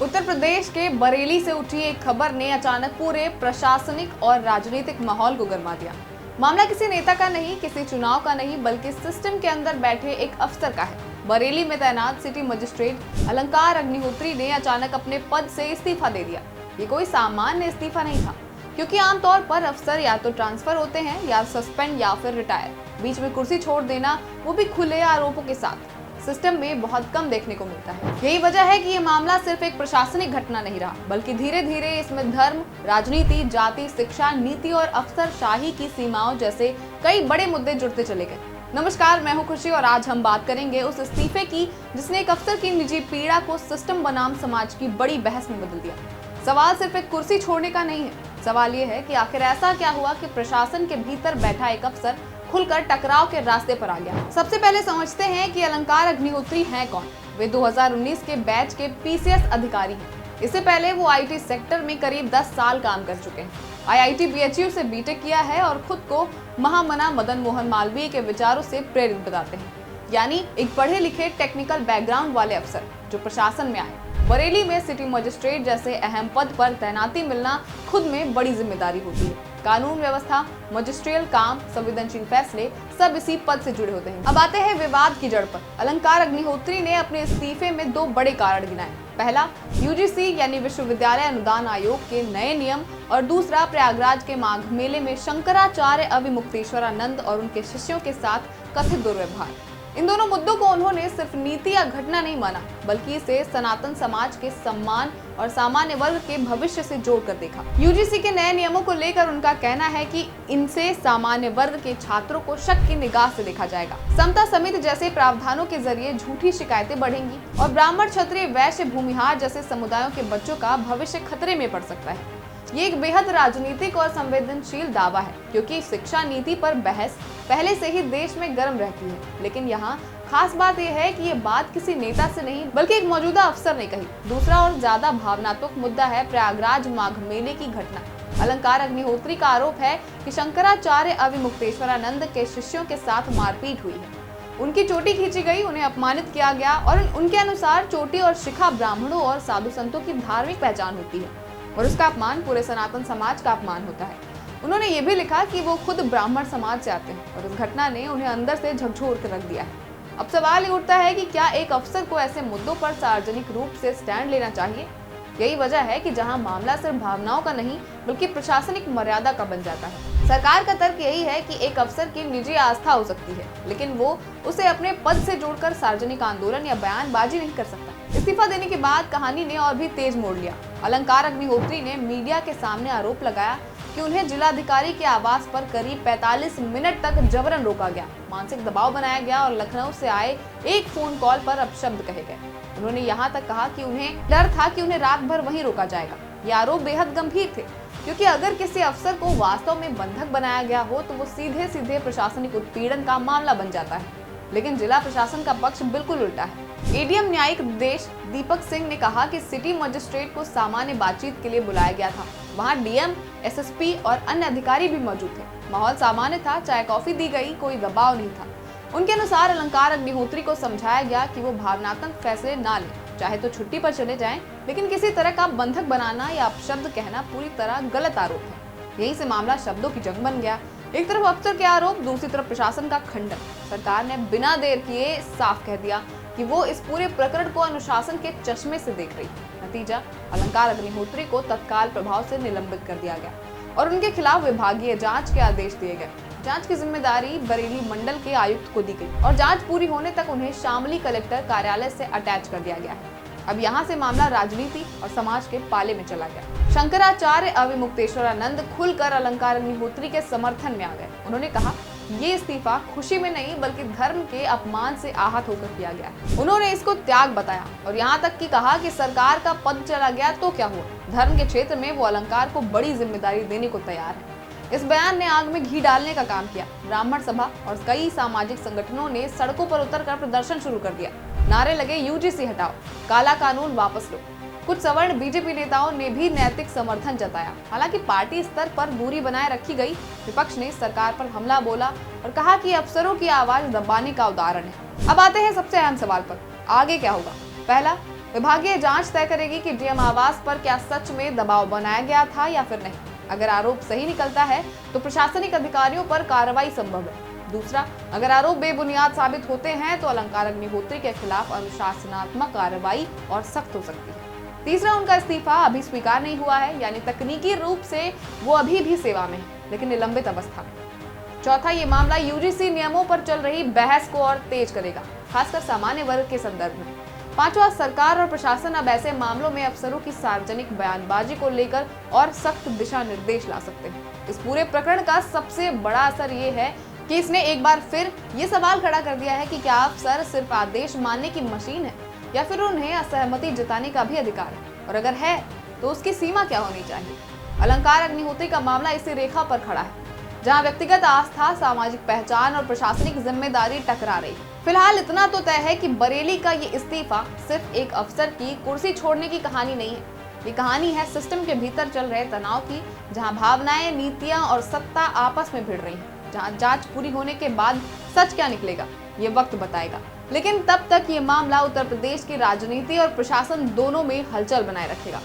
उत्तर प्रदेश के बरेली से उठी एक खबर ने अचानक पूरे प्रशासनिक और राजनीतिक माहौल को गर्मा दिया। मामला किसी नेता का नहीं, किसी चुनाव का नहीं, बल्कि सिस्टम के अंदर बैठे एक अफसर का है। बरेली में तैनात सिटी मजिस्ट्रेट अलंकार अग्निहोत्री ने अचानक अपने पद से इस्तीफा दे दिया। ये कोई सामान्य इस्तीफा नहीं था, क्योंकि आमतौर पर अफसर या तो ट्रांसफर होते हैं या सस्पेंड या फिर रिटायर। बीच में कुर्सी छोड़ देना, वो भी खुले आरोपों के साथ, सिस्टम में बहुत कम देखने को मिलता है। यही वजह है कि ये मामला सिर्फ एक प्रशासनिक घटना नहीं रहा, बल्कि धीरे धीरे इसमें धर्म, राजनीति, जाति, शिक्षा, नीति और अफसरशाही की सीमाओं जैसे कई बड़े मुद्दे जुड़ते चले गए। नमस्कार, मैं हूं खुशी और आज हम बात करेंगे उस इस्तीफे की जिसने एक अफसर की निजी पीड़ा को सिस्टम बनाम समाज की बड़ी बहस में बदल दिया। सवाल सिर्फ एक कुर्सी छोड़ने का नहीं है, सवाल ये है कि आखिर ऐसा क्या हुआ कि प्रशासन के भीतर बैठा एक अफसर खुलकर टकराव के रास्ते पर आ गया। सबसे पहले समझते हैं कि अलंकार अग्निहोत्री हैं कौन। वे 2019 के बैच के पीसीएस अधिकारी हैं। इससे पहले वो आईटी सेक्टर में करीब 10 साल काम कर चुके हैं। आईआईटी बीएचयू से बीटेक किया है और खुद को महामना मदन मोहन मालवीय के विचारों से प्रेरित बताते हैं, यानी एक पढ़े लिखे टेक्निकल बैकग्राउंड वाले अफसर जो प्रशासन में आए। बरेली में सिटी मजिस्ट्रेट जैसे अहम पद पर तैनाती मिलना खुद में बड़ी जिम्मेदारी होती है। कानून व्यवस्था, मजिस्ट्रियल काम, संवेदनशील फैसले सब इसी पद से जुड़े होते हैं। अब आते हैं विवाद की जड़ पर। अलंकार अग्निहोत्री ने अपने इस्तीफे में 2 बड़े कारण गिनाए। पहला, यूजीसी यानी विश्वविद्यालय अनुदान आयोग के नए नियम और दूसरा, प्रयागराज के माघ मेले में शंकराचार्य अविमुक्तेश्वरानंद और उनके शिष्यों के साथ कथित दुर्व्यवहार। इन दोनों मुद्दों को उन्होंने सिर्फ नीति या घटना नहीं माना, बल्कि इसे सनातन समाज के सम्मान और सामान्य वर्ग के भविष्य से जोड़कर देखा। यूजीसी के नए नियमों को लेकर उनका कहना है कि इनसे सामान्य वर्ग के छात्रों को शक की निगाह से देखा जाएगा। समता समिति जैसे प्रावधानों के जरिए झूठी शिकायतें बढ़ेंगी और ब्राह्मण, क्षत्रिय, वैश्य, भूमिहार जैसे समुदायों के बच्चों का भविष्य खतरे में पड़ सकता है। ये एक बेहद राजनीतिक और संवेदनशील दावा है, क्योंकि शिक्षा नीति पर बहस पहले से ही देश में गर्म रहती है। लेकिन यहाँ खास बात यह है कि ये बात किसी नेता से नहीं, बल्कि एक मौजूदा अफसर ने कही। दूसरा और ज्यादा भावनात्मक मुद्दा है प्रयागराज माघ मेले की घटना। अलंकार अग्निहोत्री का आरोप है कि शंकराचार्य अविमुक्तेश्वरानंद के शिष्यों के साथ मारपीट हुई है। उनकी चोटी खींची गई, उन्हें अपमानित किया गया और उनके अनुसार चोटी और शिखा ब्राह्मणों और साधु संतों की धार्मिक पहचान होती है और उसका अपमान पूरे सनातन समाज का अपमान होता है। उन्होंने ये भी लिखा कि वो खुद ब्राह्मण समाज से आते हैं और इस घटना ने उन्हें अंदर से झकझोर कर रख दिया है। अब सवाल ये उठता है कि क्या एक अफसर को ऐसे मुद्दों पर सार्वजनिक रूप से स्टैंड लेना चाहिए? यही वजह है कि जहां मामला सिर्फ भावनाओं का नहीं, बल्कि प्रशासनिक मर्यादा का बन जाता है। सरकार का तर्क यही है कि एक अफसर की निजी आस्था हो सकती है, लेकिन वो उसे अपने पद से जोड़कर सार्वजनिक आंदोलन या बयानबाजी नहीं कर सकता। इस्तीफा देने के बाद कहानी ने और भी तेज मोड़ लिया। अलंकार अग्निहोत्री ने मीडिया के सामने आरोप लगाया कि उन्हें जिलाधिकारी के आवास पर करीब 45 मिनट तक जबरन रोका गया, मानसिक दबाव बनाया गया और लखनऊ से आए एक फोन कॉल पर अपशब्द कहे गए। उन्होंने यहाँ तक कहा कि उन्हें डर था कि उन्हें रात भर वहीं रोका जाएगा। ये आरोप बेहद गंभीर थे, क्योंकि अगर किसी अफसर को वास्तव में बंधक बनाया गया हो तो वो सीधे सीधे प्रशासनिक उत्पीड़न का मामला बन जाता है। लेकिन जिला प्रशासन का पक्ष बिल्कुल उल्टा है। एडीएम न्यायिक निर्देश दीपक सिंह ने कहा कि सिटी मजिस्ट्रेट को सामान्य बातचीत के लिए बुलाया गया था। वहां डीएम, एसएसपी और अन्य अधिकारी भी मौजूद थे। माहौल सामान्य था, चाय कॉफी दी गई, कोई दबाव नहीं था। उनके अनुसार अलंकार अग्निहोत्री को समझाया गया कि वो भावनात्मक फैसले ना लें, चाहे तो छुट्टी पर चले जाएं, लेकिन किसी तरह का बंधक बनाना या अपशब्द कहना पूरी तरह गलत आरोप है। यहीं से मामला शब्दों की जंग बन गया। एक तरफ अफसर के आरोप, दूसरी तरफ प्रशासन का खंडन। सरकार ने बिना देर किए साफ कह दिया कि वो इस पूरे प्रकरण को अनुशासन के चश्मे से देख रही। नतीजा, अलंकार अग्निहोत्री को तत्काल प्रभाव से निलंबित कर दिया गया और उनके खिलाफ विभागीय जांच के आदेश दिए गए। जांच की जिम्मेदारी बरेली मंडल के आयुक्त को दी गई और जांच पूरी होने तक उन्हें शामली कलेक्टर कार्यालय से अटैच कर दिया गया है। अब यहाँ से मामला राजनीति और समाज के पाले में चला गया। शंकराचार्य अविमुक्तेश्वरानंद खुलकर अलंकार अग्निहोत्री के समर्थन में आ गए। उन्होंने कहा, ये इस्तीफा खुशी में नहीं, बल्कि धर्म के अपमान से आहत होकर किया गया। उन्होंने इसको त्याग बताया और यहाँ तक कि कहा कि सरकार का पद चला गया तो क्या हुआ, धर्म के क्षेत्र में वो अलंकार को बड़ी जिम्मेदारी देने को तैयार है। इस बयान ने आग में घी डालने का काम किया। ब्राह्मण सभा और कई सामाजिक संगठनों ने सड़कों पर उतरकर प्रदर्शन शुरू कर दिया। नारे लगे, यूजीसी हटाओ, काला कानून वापस लो। कुछ सवर्ण बीजेपी नेताओं ने भी नैतिक समर्थन जताया। हालांकि पार्टी स्तर पर दूरी बनाए रखी गई। विपक्ष ने सरकार पर हमला बोला और कहा कि अफसरों की आवाज दबाने का उदाहरण है। अब आते हैं सबसे अहम सवाल पर, आगे क्या होगा। पहला, विभागीय जांच तय करेगी कि डीएम आवास पर क्या सच में दबाव बनाया गया था या फिर नहीं। अगर आरोप सही निकलता है तो प्रशासनिक अधिकारियों पर कार्रवाई संभव है। दूसरा, अगर आरोप बेबुनियाद साबित होते हैं तो अलंकार अग्निहोत्री के खिलाफ अनुशासनात्मक कार्रवाई और सख्त हो सकती है। तीसरा, उनका इस्तीफा अभी स्वीकार नहीं हुआ है, यानी तकनीकी रूप से वो अभी भी सेवा में है लेकिन निलंबित अवस्था में। चौथा, ये मामला यूजीसी नियमों पर चल रही बहस को और तेज करेगा, खासकर सामान्य वर्ग के संदर्भ में। पांचवा, सरकार और प्रशासन अब ऐसे मामलों में अफसरों की सार्वजनिक बयानबाजी को लेकर और सख्त दिशा निर्देश ला सकते हैं। इस पूरे प्रकरण का सबसे बड़ा असर ये है कि इसने एक बार फिर ये सवाल खड़ा कर दिया है कि क्या अफसर सिर्फ आदेश मानने की मशीन है या फिर उन्हें असहमति जताने का भी अधिकार है, और अगर है तो उसकी सीमा क्या होनी चाहिए। अलंकार अग्निहोत्री का मामला इसी रेखा पर खड़ा है, जहां व्यक्तिगत आस्था, सामाजिक पहचान और प्रशासनिक जिम्मेदारी टकरा रही है। फिलहाल इतना तो तय है कि बरेली का ये इस्तीफा सिर्फ एक अफसर की कुर्सी छोड़ने की कहानी नहीं है। ये कहानी है सिस्टम के भीतर चल रहे तनाव की, जहां भावनाएं, नीतियां और सत्ता आपस में भिड़ रही हैं। जहां जांच पूरी होने के बाद सच क्या निकलेगा ये वक्त बताएगा, लेकिन तब तक ये मामला उत्तर प्रदेश की राजनीति और प्रशासन दोनों में हलचल बनाए रखेगा।